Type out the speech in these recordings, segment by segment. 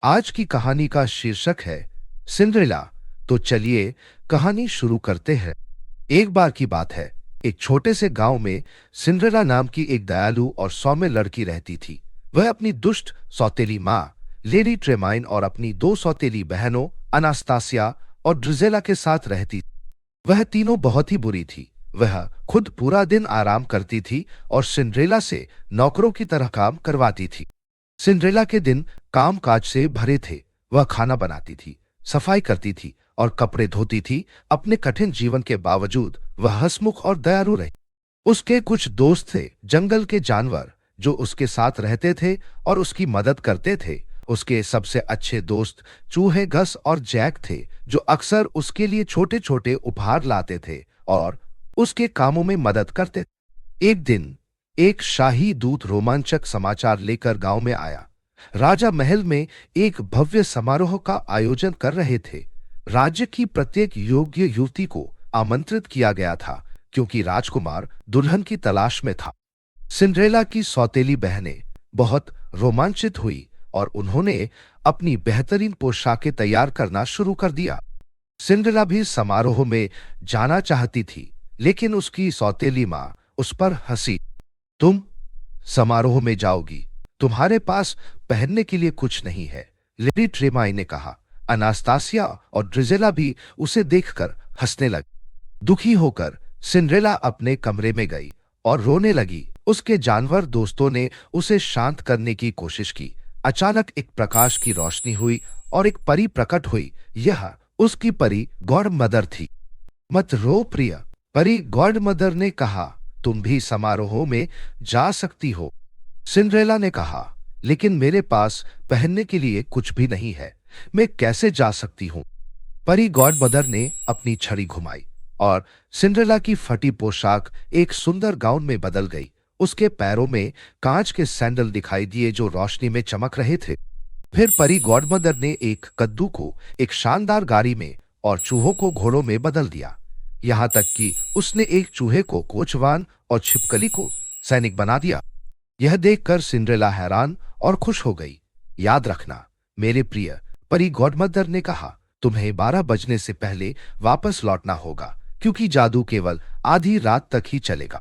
आज की कहानी का शीर्षक है सिंड्रेला। तो चलिए कहानी शुरू करते हैं। एक बार की बात है, एक छोटे से गांव में सिंड्रेला नाम की एक दयालु और सौम्य लड़की रहती थी। वह अपनी दुष्ट सौतेली माँ लेडी ट्रेमाइन और अपनी दो सौतेली बहनों अनास्तासिया और ड्रिजेला के साथ रहती। वह तीनों बहुत ही बुरी थी। वह खुद पूरा दिन आराम करती थी और सिंड्रेला से नौकरों की तरह काम करवाती थी। सिंड्रेला के दिन काम काज से भरे थे। वह खाना बनाती थी, सफाई करती थी और कपड़े धोती थी। अपने कठिन जीवन के बावजूद वह हंसमुख और दयालु रही। उसके कुछ दोस्त थे, जंगल के जानवर, जो उसके साथ रहते थे और उसकी मदद करते थे। उसके सबसे अच्छे दोस्त चूहे गस और जैक थे, जो अक्सर उसके लिए छोटे छोटे उपहार लाते थे और उसके कामों में मदद करते। एक दिन एक शाही दूत रोमांचक समाचार लेकर गांव में आया। राजा महल में एक भव्य समारोह का आयोजन कर रहे थे। राज्य की प्रत्येक योग्य युवती को आमंत्रित किया गया था, क्योंकि राजकुमार दुल्हन की तलाश में था। सिंड्रेला की सौतेली बहनें बहुत रोमांचित हुई और उन्होंने अपनी बेहतरीन पोशाकें तैयार करना शुरू कर दिया। सिंड्रेला भी समारोह में जाना चाहती थी, लेकिन उसकी सौतेली माँ उस पर हंसी। तुम समारोह में जाओगी, तुम्हारे पास पहनने के लिए कुछ नहीं है, लेडी ट्रेमाई ने कहा। अनास्तासिया और ड्रिजेला भी उसे देखकर हंसने लगी। दुखी होकर सिंड्रेला अपने कमरे में गई और रोने लगी। उसके जानवर दोस्तों ने उसे शांत करने की कोशिश की। अचानक एक प्रकाश की रोशनी हुई और एक परी प्रकट हुई। यह उसकी परी गॉड मदर थी। मत रो प्रिय, परी गॉड मदर ने कहा। तुम भी समारोह में जा सकती हो। सिंड्रेला ने कहा, लेकिन मेरे पास पहनने के लिए कुछ भी नहीं है, मैं कैसे जा सकती हूं? परी गॉड मदर ने अपनी छड़ी घुमाई और सिंड्रेला की फटी पोशाक एक सुंदर गाउन में बदल गई। उसके पैरों में कांच के सैंडल दिखाई दिए, जो रोशनी में चमक रहे थे। फिर परी गॉड मदर ने एक कद्दू को एक शानदार गाड़ी में और चूहों को घोड़ों में बदल दिया। यहां तक कि उसने एक चूहे को कोचवान और छिपकली को सैनिक बना दिया। यह देखकर सिंड्रेला हैरान और खुश हो गई। याद रखना मेरे प्रिय, परी गॉडमदर ने कहा, तुम्हें 12 बजने से पहले वापस लौटना होगा, क्योंकि जादू केवल आधी रात तक ही चलेगा।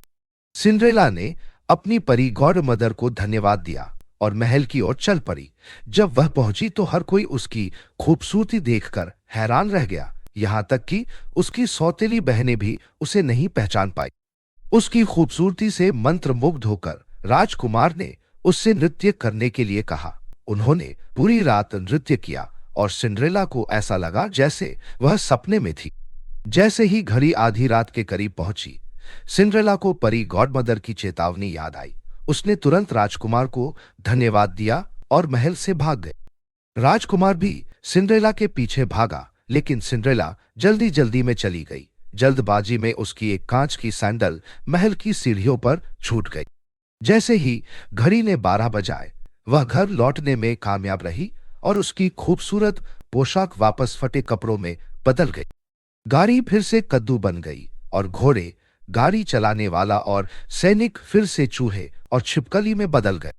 सिंड्रेला ने अपनी परी गॉडमदर को धन्यवाद दिया और महल की ओर चल पड़ी। जब वह पहुंची तो हर कोई उसकी खूबसूरती देखकर हैरान रह गया, यहां तक कि उसकी सौतेली बहनें भी उसे नहीं पहचान पाई। उसकी खूबसूरती से मंत्रमुग्ध होकर राजकुमार ने उससे नृत्य करने के लिए कहा। उन्होंने पूरी रात नृत्य किया और सिंड्रेला को ऐसा लगा जैसे वह सपने में थी। जैसे ही घड़ी आधी रात के करीब पहुंची, सिंड्रेला को परी गॉडमदर की चेतावनी याद आई। उसने तुरंत राजकुमार को धन्यवाद दिया और महल से भाग गए। राजकुमार भी सिंड्रेला के पीछे भागा, लेकिन सिंड्रेला जल्दी जल्दी में चली गई। जल्दबाजी में उसकी एक कांच की सैंडल महल की सीढ़ियों पर छूट गई। जैसे ही घड़ी ने 12 बजाए, वह घर लौटने में कामयाब रही और उसकी खूबसूरत पोशाक वापस फटे कपड़ों में बदल गई। गाड़ी फिर से कद्दू बन गई और घोड़े, गाड़ी चलाने वाला और सैनिक फिर से चूहे और छिपकली में बदल गए।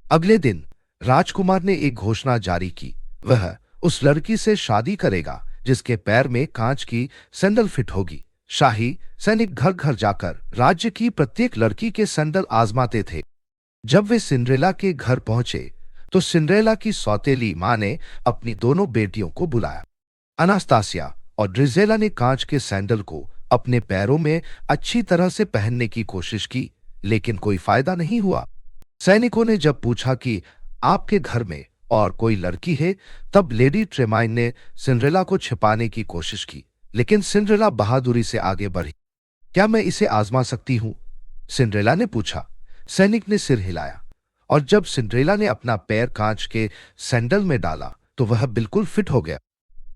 अगले दिन राजकुमार ने एक घोषणा जारी की। वह उस लड़की से शादी करेगा जिसके पैर में कांच की सैंडल फिट होगी। शाही सैनिक घर घर जाकर राज्य की प्रत्येक लड़की के सैंडल आजमाते थे। जब वे सिंड्रेला के घर पहुंचे तो सिंड्रेला की सौतेली मां ने अपनी दोनों बेटियों को बुलाया। अनास्तासिया और ड्रिजेला ने कांच के सैंडल को अपने पैरों में अच्छी तरह से पहनने की कोशिश की, लेकिन कोई फायदा नहीं हुआ। सैनिकों ने जब पूछा कि आपके घर में और कोई लड़की है, तब लेडी ट्रेमाइन ने सिंड्रेला को छिपाने की कोशिश की, लेकिन सिंड्रेला बहादुरी से आगे बढ़ी। क्या मैं इसे आजमा सकती हूं? सिंड्रेला ने पूछा। सैनिक ने सिर हिलाया और जब सिंड्रेला ने अपना पैर कांच के सैंडल में डाला तो वह बिल्कुल फिट हो गया।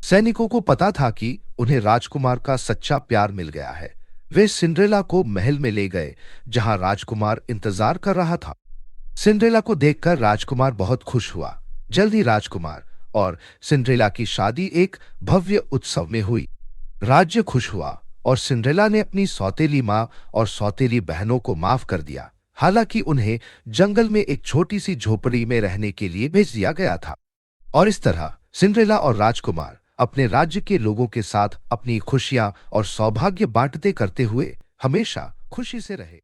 सैनिकों को पता था कि उन्हें राजकुमार का सच्चा प्यार मिल गया है। वे सिंड्रेला को महल में ले गए, जहां राजकुमार इंतजार कर रहा था। सिंड्रेला को देखकर राजकुमार बहुत खुश हुआ। जल्दी राजकुमार और सिंड्रेला की शादी एक भव्य उत्सव में हुई। राज्य खुश हुआ और सिंड्रेला ने अपनी सौतेली मां और सौतेली बहनों को माफ कर दिया। हालांकि उन्हें जंगल में एक छोटी सी झोपड़ी में रहने के लिए भेज दिया गया था। और इस तरह सिंड्रेला और राजकुमार अपने राज्य के लोगों के साथ अपनी खुशियां और सौभाग्य बांटते करते हुए हमेशा खुशी से रहे।